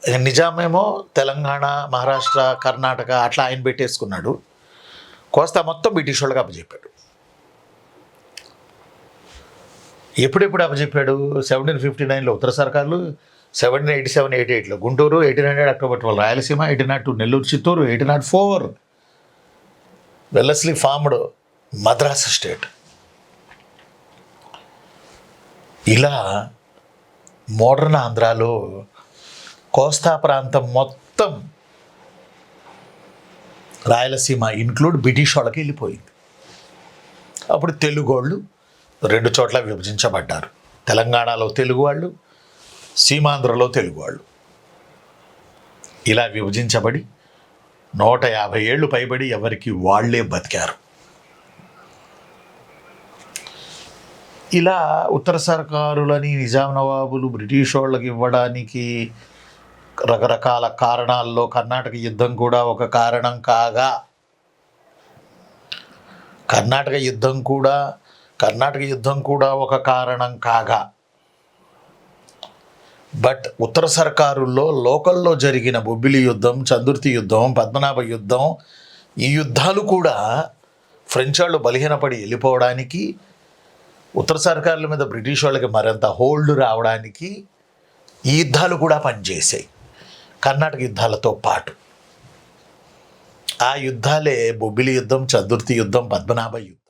నిజామేమో తెలంగాణ, మహారాష్ట్ర, కర్ణాటక అట్లా ఆయన పెట్టేసుకున్నాడు. కోస్తా మొత్తం బ్రిటిష్ వాళ్ళకి అప్పచెప్పాడు. ఎప్పుడెప్పుడు అప్పచెప్పాడు? 1759లో ఉత్తర సర్కార్లు, 1787, 88లో Guntur, 1800 October 12 Rayalaseema, 1802 Nellore, Chittoor, 1804 Wellesley formed Madras state. ఇలా మోడర్న్ ఆంధ్రాలో కోస్తా ప్రాంతం మొత్తం రాయలసీమ ఇంక్లూడ్ బ్రిటిష్ వాళ్ళకి వెళ్ళిపోయింది. అప్పుడు తెలుగు వాళ్ళు 2 చోట్ల విభజించబడ్డారు. తెలంగాణలో తెలుగు వాళ్ళు, సీమాంధ్రలో తెలుగు వాళ్ళు. ఇలా విభజించబడి 150 ఏళ్ళు పైబడి ఎవరికి వాళ్లే బతికారు. ఇలా ఉత్తర సర్కారులని నిజాం నవాబులు బ్రిటిష్ వాళ్ళకి ఇవ్వడానికి రకరకాల కారణాల్లో కర్ణాటక యుద్ధం కూడా ఒక కారణం కాగా, కర్ణాటక యుద్ధం కూడా ఒక కారణం కాగా, బట్ ఉత్తర సర్కారుల్లో లోకల్లో జరిగిన బొబ్బిలి యుద్ధం, చందుర్తి యుద్ధం, పద్మనాభ యుద్ధం, ఈ యుద్ధాలు కూడా ఫ్రెంచ్ వాళ్ళు బలహీనపడి వెళ్ళిపోవడానికి, ఉత్తర సర్కారుల మీద బ్రిటిష్ వాళ్ళకి మరింత హోల్డ్ రావడానికి ఈ యుద్ధాలు కూడా పనిచేసాయి, కర్ణాటక యుద్ధాలతో పాటు. ఆ యుద్ధాలే బొబ్బిలి యుద్ధం, చందుర్తి యుద్ధం, పద్మనాభ యుద్ధం.